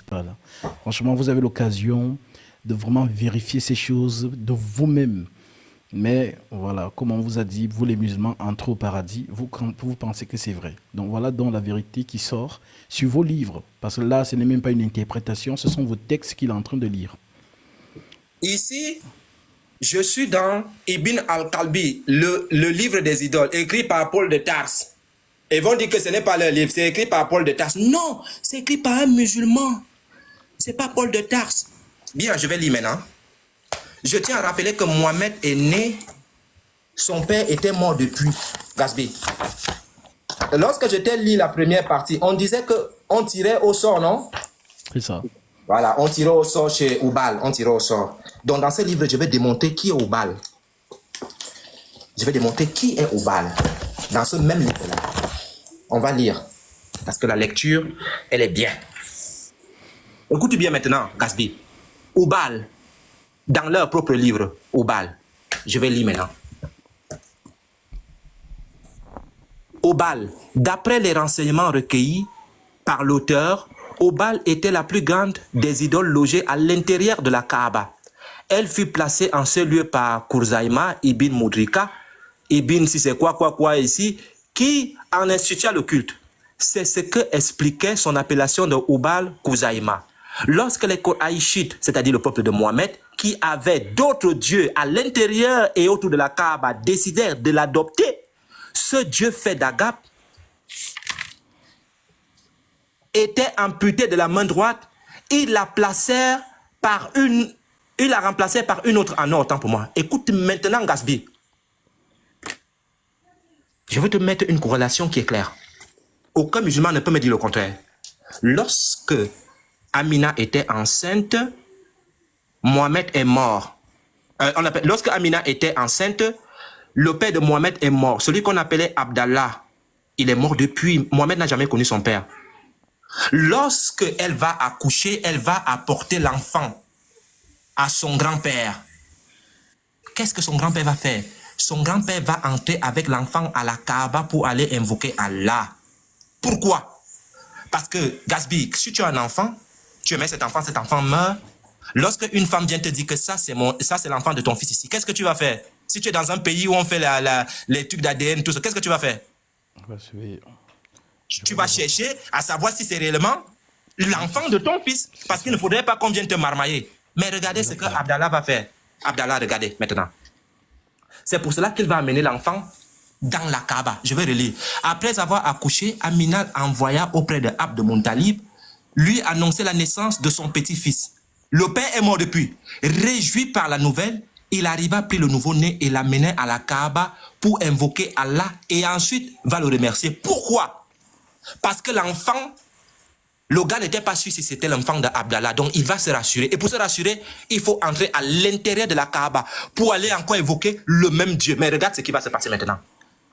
pas là. Franchement, vous avez l'occasion de vraiment vérifier ces choses de vous-même. Mais voilà, comme on vous a dit, vous les musulmans, entrez au paradis, vous pensez que c'est vrai. Donc voilà donc la vérité qui sort sur vos livres. Parce que là, ce n'est même pas une interprétation, ce sont vos textes qu'il est en train de lire. Ici, je suis dans Ibn al-Kalbi, le livre des idoles, écrit par Paul de Tarse. Ils vont dire que ce n'est pas leur livre, c'est écrit par Paul de Tarse. Non, c'est écrit par un musulman. C'est pas Paul de Tarse. Bien, je vais lire maintenant. Je tiens à rappeler que Mohamed est né, son père était mort depuis. Gasby. Lorsque je t'ai lu la première partie, on disait qu'on tirait au sort, non? C'est ça. Voilà, on tirait au sort chez Oubal, on tirait au sort. Donc dans ce livre, je vais démontrer qui est Oubal. Je vais démontrer qui est Oubal. Dans ce même livre-là. On va lire. Parce que la lecture, elle est bien. Écoute bien maintenant, Gasby. Oubal, dans leur propre livre, Oubal. Je vais lire maintenant. Obal, d'après les renseignements recueillis par l'auteur, Obal était la plus grande des idoles logées à l'intérieur de la Kaaba. Elle fut placée en ce lieu par Khurzaïma ibn Moudrika, ibn si c'est quoi ici, qui en institua le culte. C'est ce que expliquait son appellation de Obal Khurzaïma. Lorsque les Quraïchites, c'est-à-dire le peuple de Mohammed, qui avaient d'autres dieux à l'intérieur et autour de la Kaaba, décidèrent de l'adopter, ce dieu fait d'Agap était amputé de la main droite, il la remplacé par une autre en or, autant pour moi. Écoute maintenant, Gasby. Je vais te mettre une corrélation qui est claire. Aucun musulman ne peut me dire le contraire. Lorsque Amina était enceinte, Mohamed est mort. Lorsque Amina était enceinte, le père de Mohamed est mort. Celui qu'on appelait Abdallah, il est mort depuis. Mohamed n'a jamais connu son père. Lorsque elle va accoucher, elle va apporter l'enfant à son grand-père. Qu'est-ce que son grand-père va faire? Son grand-père va entrer avec l'enfant à la Kaaba pour aller invoquer Allah. Pourquoi? Parce que, Gasby, si tu as un enfant, tu aimais cet enfant meurt. Lorsque une femme vient te dire que ça, c'est l'enfant de ton fils ici, qu'est-ce que tu vas faire? Si tu es dans un pays où on fait les trucs d'ADN, tout ça, qu'est-ce que tu vas faire? Tu vas chercher à savoir si c'est réellement l'enfant de ton fils. Parce qu'il ne faudrait pas qu'on vienne te marmailler. Mais regardez ce que Abdallah va faire. Abdallah, regardez maintenant. C'est pour cela qu'il va amener l'enfant dans la Kaaba. Je vais relire. Après avoir accouché, Amina envoya auprès de Abd Muntalib lui annoncer la naissance de son petit-fils. Le père est mort depuis. Réjoui par la nouvelle, il arriva, prit le nouveau-né et l'amenait à la Kaaba pour invoquer Allah et ensuite va le remercier. Pourquoi? Parce que l'enfant, le gars n'était pas sûr si c'était l'enfant d'Abdallah. Donc il va se rassurer. Et pour se rassurer, il faut entrer à l'intérieur de la Kaaba pour aller encore évoquer le même Dieu. Mais regarde ce qui va se passer maintenant.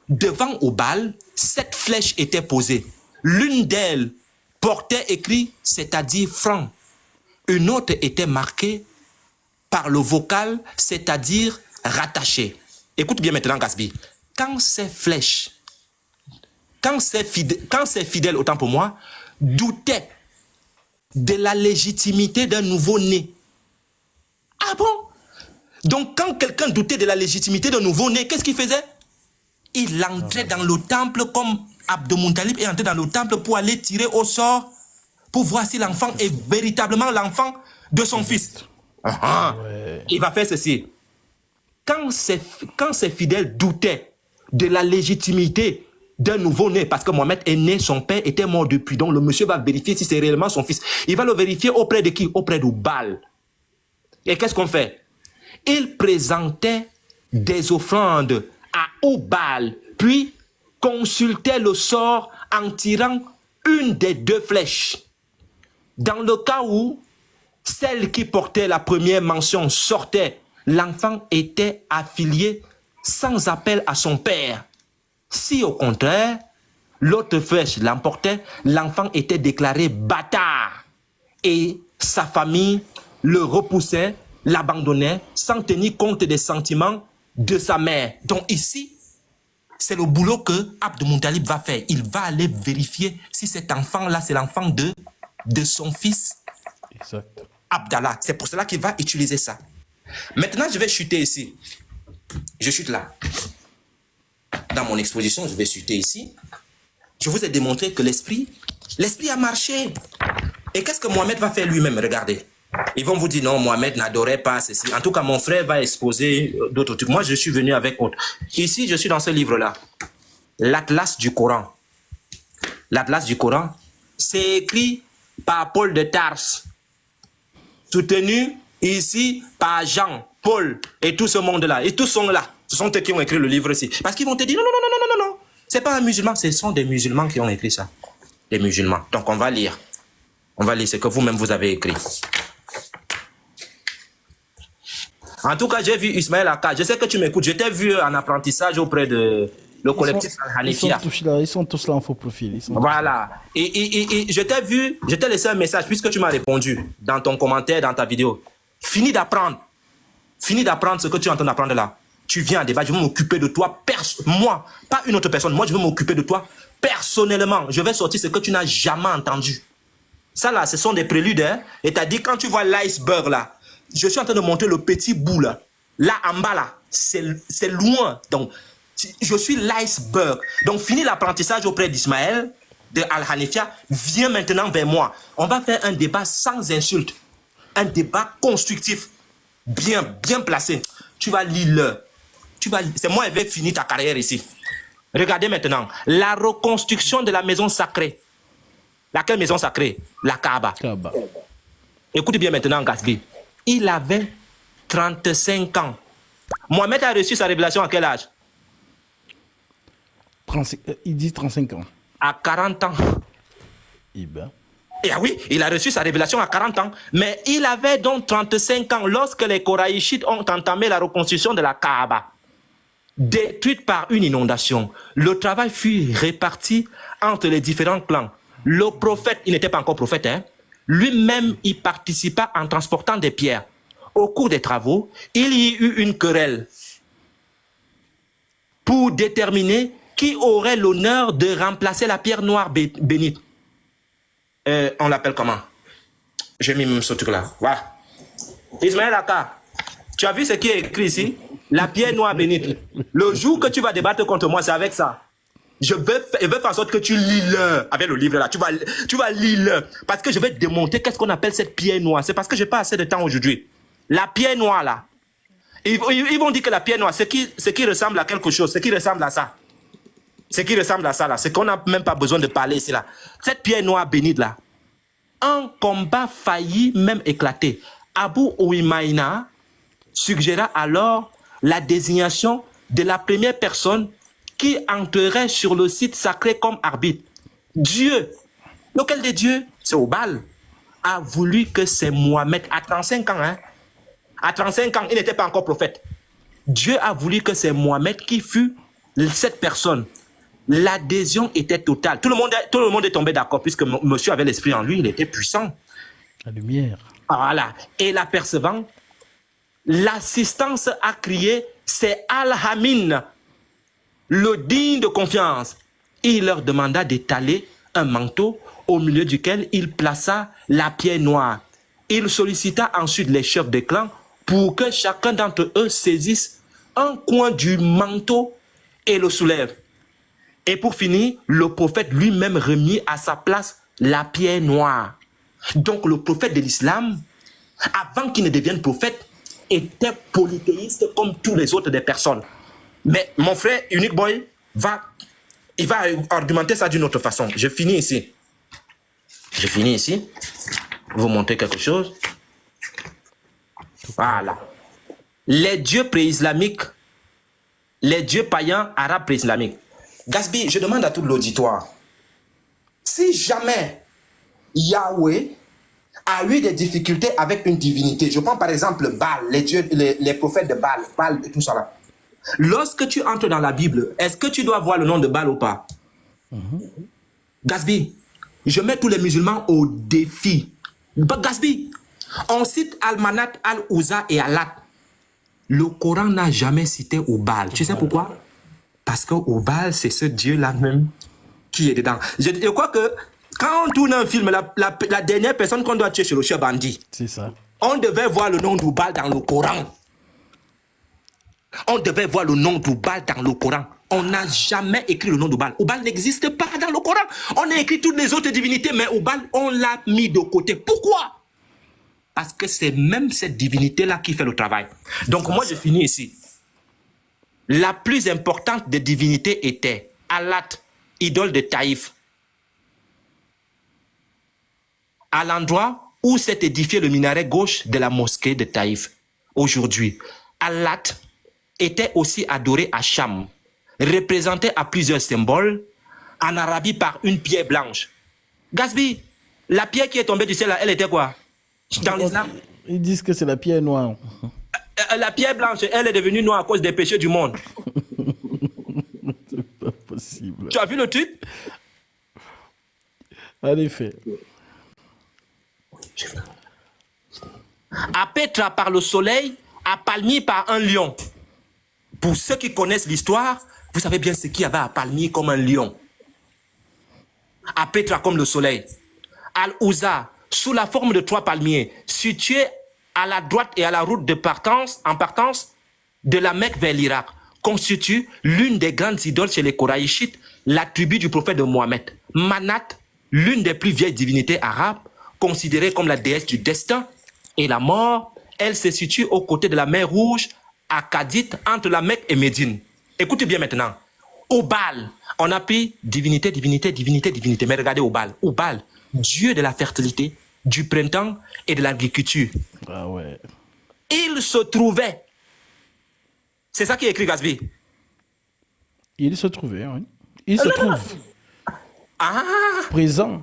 Devant Obal, 7 flèches étaient posées. L'une d'elles portait écrit, c'est-à-dire franc. Une autre était marquée par le vocal, c'est-à-dire rattaché. Écoute bien maintenant, Gasby. Quand ces flèches, quand ces fidèles, autant pour moi, doutaient de la légitimité d'un nouveau-né. Ah bon? Donc quand quelqu'un doutait de la légitimité d'un nouveau-né, qu'est-ce qu'il faisait? Il entrait dans le temple comme Abd Muntalib est entré dans le temple pour aller tirer au sort pour voir si l'enfant est véritablement l'enfant de son fils. Ouais. Il va faire ceci. Quand ces fidèles doutaient de la légitimité d'un nouveau-né, parce que Mohamed est né, son père était mort depuis, donc le monsieur va vérifier si c'est réellement son fils. Il va le vérifier auprès de qui? Auprès d'Oubal. Et qu'est-ce qu'on fait? Il présentait des offrandes à Oubal, puis consultait le sort en tirant une des 2 flèches. Dans le cas où celle qui portait la première mention sortait, l'enfant était affilié sans appel à son père. Si au contraire, l'autre flèche l'emportait, l'enfant était déclaré bâtard et sa famille le repoussait, l'abandonnait sans tenir compte des sentiments de sa mère. Donc ici, c'est le boulot que Abd Muntalib va faire. Il va aller vérifier si cet enfant-là, c'est l'enfant de son fils Exact. Abdallah. C'est pour cela qu'il va utiliser ça. Maintenant, je vais chuter ici. Je chute là. Dans mon exposition, je vais chuter ici. Je vous ai démontré que l'esprit a marché. Et qu'est-ce que Mohamed va faire lui-même? Regardez. Ils vont vous dire non, Mohamed n'adorait pas ceci. En tout cas, mon frère va exposer d'autres trucs. Moi, je suis venu avec autre. Ici, je suis dans ce livre-là. L'Atlas du Coran. L'Atlas du Coran, c'est écrit par Paul de Tarse. Soutenu ici par Jean, Paul et tout ce monde-là. Et tous sont là. Ce sont eux qui ont écrit le livre ici. Parce qu'ils vont te dire non, non, non, non, non, non, non. C'est pas un musulman, ce sont des musulmans qui ont écrit ça. Des musulmans. Donc on va lire. On va lire ce que vous-même vous avez écrit. En tout cas, j'ai vu Ismaël Aka. Je sais que tu m'écoutes. Je t'ai vu en apprentissage auprès de le collectif Al-Hanifia. Ils sont tous là en faux profil. Voilà. Et je t'ai vu, je t'ai laissé un message puisque tu m'as répondu dans ton commentaire, dans ta vidéo. Finis d'apprendre. Finis d'apprendre ce que tu es en train d'apprendre là. Tu viens à débattre, je vais m'occuper de toi, moi, pas une autre personne. Moi, je vais m'occuper de toi personnellement. Je vais sortir ce que tu n'as jamais entendu. Ça là, ce sont des préludes. Hein? Et tu as dit, quand tu vois l'iceberg là, je suis en train de montrer le petit bout là. Là en bas là, c'est loin. Donc, je suis l'iceberg. Donc, finis l'apprentissage auprès d'Ismaël, de Al-Hanifia. Viens maintenant vers moi. On va faire un débat sans insulte. Un débat constructif. Bien placé. Tu vas lire. C'est moi qui vais finir ta carrière ici. Regardez maintenant. La reconstruction de la maison sacrée. Laquelle maison sacrée? La Kaaba. Écoutez bien maintenant, Gasby. Il avait 35 ans. Mohamed a reçu sa révélation à quel âge? Il dit 35 ans. À 40 ans. Et ah oui, il a reçu sa révélation à 40 ans. Mais il avait donc 35 ans lorsque les Koraïchites ont entamé la reconstruction de la Kaaba. Détruite par une inondation. Le travail fut réparti entre les différents clans. Le prophète, il n'était pas encore prophète, hein, lui-même y participa en transportant des pierres. Au cours des travaux, il y eut une querelle pour déterminer qui aurait l'honneur de remplacer la pierre noire bénite. On l'appelle comment? J'ai mis même ce truc-là. Voilà. Ismaël Aka, tu as vu ce qui est écrit ici? La pierre noire bénite. Le jour que tu vas débattre contre moi, c'est avec ça. Je vais faire en sorte que tu lis le avec le livre là. Tu vas lire le parce que je vais te démontrer qu'est-ce qu'on appelle cette pierre noire. C'est parce que j'ai pas assez de temps aujourd'hui. La pierre noire là. Ils vont dire que la pierre noire, ce qui ressemble à quelque chose, ce qui ressemble à ça. Ce qui ressemble à ça là, c'est qu'on n'a même pas besoin de parler ici là. Cette pierre noire bénite là. Un combat faillit même éclater. Abu Ouimaïna suggéra alors la désignation de la première personne qui entrerait sur le site sacré comme arbitre. Dieu, lequel des dieux? C'est Obal, a voulu que c'est Mohamed, à 35 ans, hein? À 35 ans, il n'était pas encore prophète. Dieu a voulu que c'est Mohamed qui fût cette personne. L'adhésion était totale. Tout le monde est tombé d'accord, puisque monsieur avait l'esprit en lui, il était puissant. La lumière. Voilà. Et l'apercevant, l'assistance a crié, c'est Al-Hamin, le digne de confiance. Il leur demanda d'étaler un manteau au milieu duquel il plaça la pierre noire. Il sollicita ensuite les chefs des clans pour que chacun d'entre eux saisisse un coin du manteau et le soulève. Et pour finir, le prophète lui-même remit à sa place la pierre noire. Donc le prophète de l'islam, avant qu'il ne devienne prophète, était polythéiste comme tous les autres des personnes. Mais mon frère Unique Boy va argumenter ça d'une autre façon. Je finis ici. Vous montrer quelque chose. Voilà. Les dieux pré-islamiques, les dieux païens arabes pré-islamiques. Gasby, je demande à tout l'auditoire, si jamais Yahweh a eu des difficultés avec une divinité, je prends par exemple Baal, les dieux, les prophètes de Baal et tout ça là. Lorsque tu entres dans la Bible, est-ce que tu dois voir le nom de Baal ou pas? Gasby, je mets tous les musulmans au défi. Gasby, on cite Al-Manat, Al-Uzza et Al-Lat. Le Coran n'a jamais cité Baal. Tu sais pourquoi? Parce que Baal, c'est ce Dieu-là même qui est dedans. Je crois que Quand on tourne un film, la dernière personne qu'on doit tuer, c'est le chef bandit. C'est ça. On devait voir le nom d'Oubal dans le Coran. On devait voir le nom d'Oubal dans le Coran. On n'a jamais écrit le nom d'Oubal. Oubal n'existe pas dans le Coran. On a écrit toutes les autres divinités, mais Oubal, on l'a mis de côté. Pourquoi? Parce que c'est même cette divinité-là qui fait le travail. Donc moi, je finis ici. La plus importante des divinités était Alat, idole de Taïf. À l'endroit où s'est édifié le minaret gauche de la mosquée de Taïf. Aujourd'hui, Alat était aussi adoré à Cham, représenté à plusieurs symboles, en Arabie par une pierre blanche. Gasby, la pierre qui est tombée du ciel, elle était quoi? Dans l'islam? Ils disent que c'est la pierre noire. La pierre blanche, elle est devenue noire à cause des péchés du monde. C'est pas possible. Tu as vu le truc? En effet. À Petra par le soleil, à Palmyre par un lion. Pour ceux qui connaissent l'histoire, vous savez bien ce qu'il y avait à Palmyre comme un lion. À Petra comme le soleil. Al-Ouza, sous la forme de 3 palmiers, situés à la droite et à la route de partance, en partance de la Mecque vers l'Irak, constitue l'une des grandes idoles chez les Koraïchites, la tribu du prophète de Mohammed. Manat, l'une des plus vieilles divinités arabes, considérée comme la déesse du destin et la mort, elle se situe aux côtés de la mer Rouge, à Kadith, entre la Mecque et Médine. Écoutez bien maintenant. Obal, on a pris divinité, divinité, divinité, divinité. Mais regardez Obal. Obal, dieu de la fertilité, du printemps et de l'agriculture. Ah ouais. Il se trouvait. C'est ça qui est écrit, Gasby. Il se trouvait, oui. Il se trouve. Présent.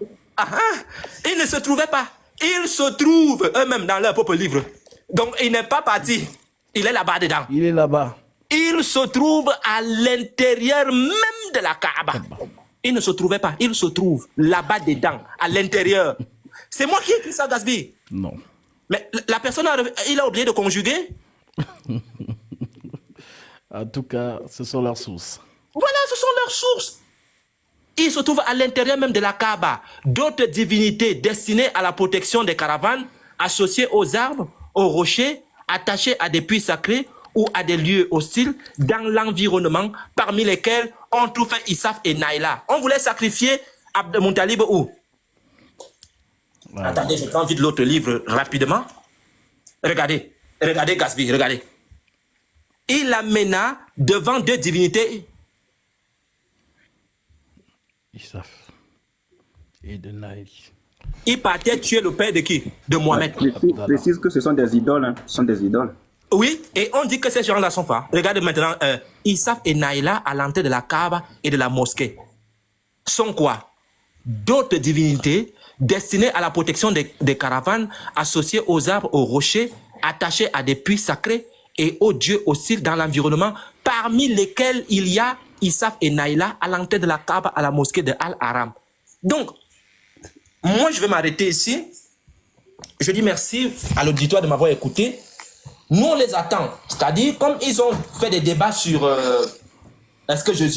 Il ne se trouvait pas. Il se trouve eux-mêmes dans leur propre livre. Donc, il n'est pas parti. Il est là-bas dedans. Il est là-bas. Il se trouve à l'intérieur même de la Kaaba. Il ne se trouvait pas. Il se trouve là-bas dedans, à l'intérieur. C'est moi qui ai écrit ça, Gasby. Non. Mais la personne, il a oublié de conjuguer. En tout cas, ce sont leurs sources. Voilà, ce sont leurs sources. Il se trouve à l'intérieur même de la Kaaba. D'autres divinités destinées à la protection des caravanes, associées aux arbres, aux rochers, attachées à des puits sacrés ou à des lieux hostiles dans l'environnement, parmi lesquels on trouve Isaf et Naïla. On voulait sacrifier Abd Muttalib où? Ouais. Attendez, je prends vite l'autre livre rapidement. Regardez, regardez Gasby, regardez. Il l'amena devant 2 divinités. Isaf et de Naïl. Il partait tuer le père de qui? De Mohamed. Précise que ce sont des idoles. Hein. Ce sont des idoles. Oui, et on dit que ces gens-là sont pas. Regardez maintenant, Isaf et Naïla à l'entrée de la Kaaba et de la mosquée. Sont quoi? D'autres divinités destinées à la protection des caravanes, associées aux arbres, aux rochers, attachées à des puits sacrés et aux dieux hostiles dans l'environnement, parmi lesquels il y a Isaf et Naïla à l'entrée de la Kaaba à la mosquée de Al-Haram. Donc, moi je vais m'arrêter ici. Je dis merci à l'auditoire de m'avoir écouté. Nous, on les attend. C'est-à-dire, comme ils ont fait des débats sur est-ce que Jésus